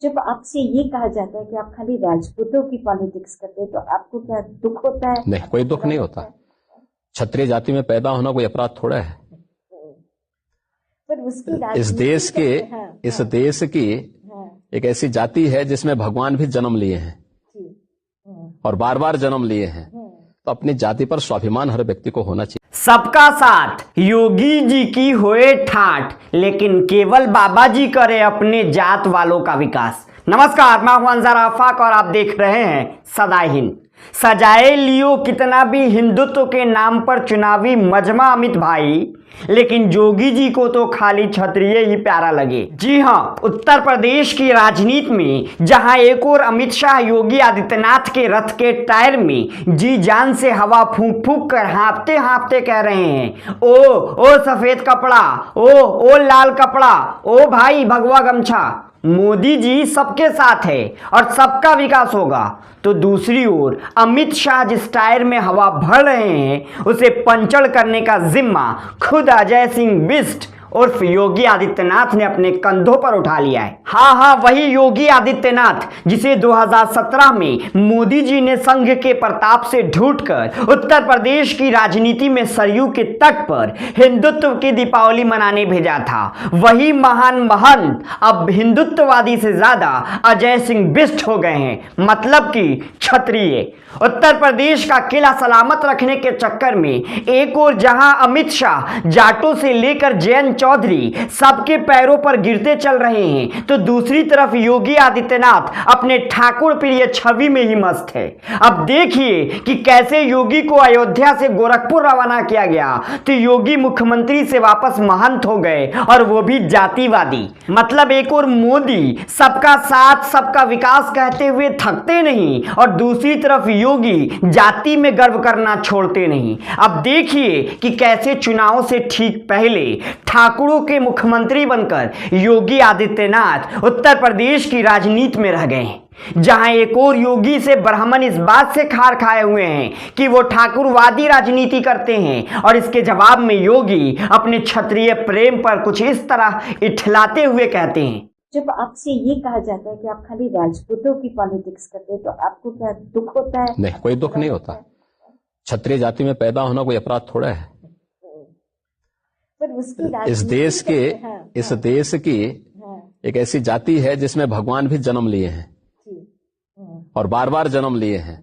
जब आपसे ये कहा जाता है कि आप खाली राजपूतों की पॉलिटिक्स करते हैं तो आपको क्या दुख होता है? नहीं, कोई दुख नहीं होता। क्षत्रिय जाति में पैदा होना कोई अपराध थोड़ा है। पर उसकी इस देश की एक ऐसी जाति है जिसमें भगवान भी जन्म लिए हैं और बार बार जन्म लिए हैं, तो अपनी जाति पर स्वाभिमान हर व्यक्ति को होना चाहिए। सबका साथ योगी जी की होए ठाठ, लेकिन केवल बाबा जी करे अपने जात वालों का विकास। नमस्कार, मैं हूं अंजार आफाक और आप देख रहे हैं सदा हिंद। सजाए लियो कितना भी हिंदुत्व के नाम पर चुनावी मजमा अमित भाई, लेकिन जोगी जी को तो खाली क्षत्रिय ही प्यारा लगे। जी हां, उत्तर प्रदेश की राजनीति में जहां एक और अमित शाह योगी आदित्यनाथ के रथ के टायर में जी जान से हवा फूंक फूंक कर हाँफते हाँफते कह रहे हैं, ओ सफेद कपड़ा, ओ लाल कपड़ा, ओ भाई भगवा गमछा, मोदी जी सबके साथ है और सबका विकास होगा, तो दूसरी ओर अमित शाह जिस टायर में हवा भर रहे हैं उसे पंचर करने का जिम्मा खुद अजय सिंह बिष्ट उर्फ योगी आदित्यनाथ ने अपने कंधों पर उठा लिया है। हाँ, वही योगी आदित्यनाथ जिसे 2017 में मोदी जी ने संघ के प्रताप से ढूंढकर उत्तर प्रदेश की राजनीति में सरयू के तट पर हिंदुत्व की दीपावली मनाने भेजा था। वही महान महंत अब हिंदुत्ववादी से ज्यादा अजय सिंह बिष्ट हो गए हैं, मतलब कि क्षत्रिय। उत्तर प्रदेश का किला सलामत रखने के चक्कर में एक और जहां अमित शाह जाटों से लेकर जयंत चौधरी सबके पैरों पर गिरते चल रहे हैं, तो दूसरी तरफ योगी आदित्यनाथ अपने ठाकुर प्रिय छवि में ही मस्त है। अब देखिए कि कैसे योगी को अयोध्या से गोरखपुर रवाना किया गया तो योगी मुख्यमंत्री से वापस महंत हो गए, और वो भी जातिवादी। मतलब एक और मोदी सबका साथ सबका विकास कहते हुए थकते नहीं, और दूसरी तरफ योगी जाति में गर्व करना छोड़ते नहीं। अब देखिए कि कैसे चुनाव से ठीक पहले ठाकुरों के मुख्यमंत्री बनकर योगी आदित्यनाथ उत्तर प्रदेश की राजनीति में रह गए, जहां एक और योगी से ब्राह्मण इस बात से खार खाए हुए हैं कि वो ठाकुरवादी राजनीति करते हैं, और इसके जवाब में योगी अपने क्षत्रिय प्रेम पर कुछ इस तरह इठलाते हुए कहते हैं। जब आपसे ये कहा जाता है कि आप खाली राजपूतों की पॉलिटिक्स करते हैं तो आपको क्या दुख होता है? नहीं, कोई दुख नहीं होता। क्षत्रिय जाति में पैदा होना कोई अपराध थोड़ा है। पर उसकी इस देश की एक ऐसी जाति है जिसमें भगवान भी जन्म लिए हैं और बार बार जन्म लिए हैं,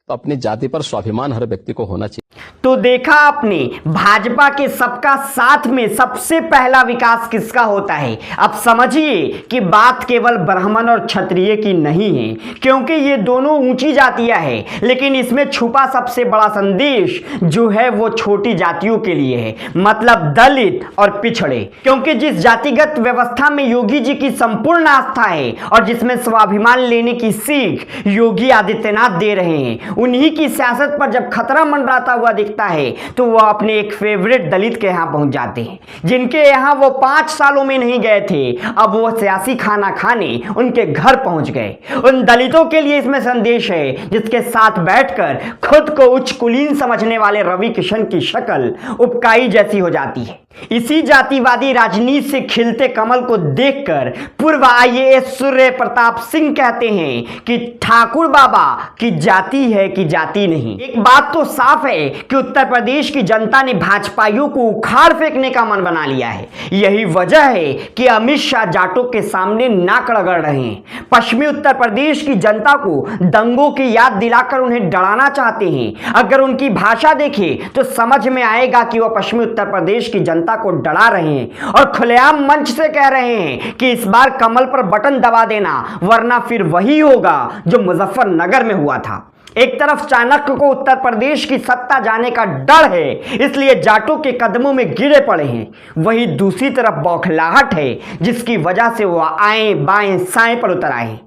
तो अपनी जाति पर स्वाभिमान हर व्यक्ति को होना चाहिए। तो देखा आपने, भाजपा के सबका साथ में सबसे पहला विकास किसका होता है। अब समझिए कि बात केवल ब्राह्मण और क्षत्रिय की नहीं है, क्योंकि ये दोनों ऊंची जातियां हैं, लेकिन इसमें छुपा सबसे बड़ा संदेश जो है वो छोटी जातियों के लिए है, मतलब दलित और पिछड़े। क्योंकि जिस जातिगत व्यवस्था में योगी जी की संपूर्ण आस्था है और जिसमें स्वाभिमान लेने की सीख योगी आदित्यनाथ दे रहे हैं, उन्हीं की सियासत पर जब खतरा मंडराता हुआ दिखता है तो वो अपने एक फेवरेट दलित के यहां पहुंच जाते हैं, जिनके यहां वो 5 सालों में नहीं गए थे। अब वो सियासी खाना खाने उनके घर पहुंच गए। उन दलितों के लिए इसमें संदेश है जिसके साथ बैठकर खुद को उच्च कुलीन समझने वाले रवि किशन की शक्ल उपकाई जैसी हो जाती है। इसी जातिवादी राजनीति से खिलते कमल को देखकर पूर्व IAS सूर्य प्रताप सिंह कहते हैं कि ठाकुर बाबा की जाति है कि जाति नहीं। एक बात तो साफ है कि उत्तर प्रदेश की जनता ने भाजपाइयों को उखाड़ फेंकने का मन बना लिया है। यही वजह है कि अमित शाह जाटों के सामने नाक रगड़ रहे हैं। पश्चिमी उत्तर प्रदेश की जनता को दंगों की याद दिलाकर उन्हें डराना चाहते हैं। अगर उनकी भाषा देखें तो समझ में आएगा कि वह पश्चिमी उत्तर प्रदेश की जनता को डरा रहे हैं और खुलेआम मंच से कह रहे हैं कि इस बार कमल पर बटन दबा देना, वरना फिर वही होगा जो मुजफ्फरनगर में हुआ था। एक तरफ चाणक्य को उत्तर प्रदेश की सत्ता जाने का डर है, इसलिए जाटों के कदमों में गिरे पड़े हैं। वहीं दूसरी तरफ बौखलाहट है, जिसकी वजह से वो आए बाएं साएं पर उतर आए।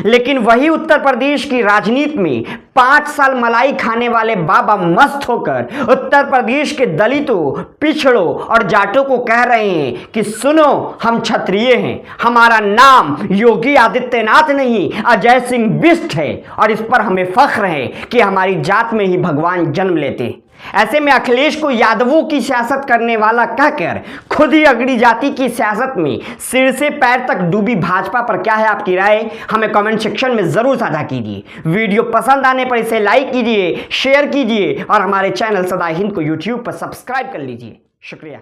लेकिन वही उत्तर प्रदेश की राजनीति में 5 साल मलाई खाने वाले बाबा मस्त होकर उत्तर प्रदेश के दलितों, पिछड़ों और जाटों को कह रहे हैं कि सुनो, हम क्षत्रिय हैं, हमारा नाम योगी आदित्यनाथ नहीं अजय सिंह बिष्ट है, और इस पर हमें फख्र है कि हमारी जात में ही भगवान जन्म लेते हैं। ऐसे में अखिलेश को यादवों की सियासत करने वाला कहकर खुद ही अगड़ी जाति की सियासत में सिर से पैर तक डूबी भाजपा पर क्या है आपकी राय, हमें कमेंट सेक्शन में जरूर साझा कीजिए। वीडियो पसंद आने पर इसे लाइक कीजिए, शेयर कीजिए और हमारे चैनल सदा हिंद को यूट्यूब पर सब्सक्राइब कर लीजिए। शुक्रिया।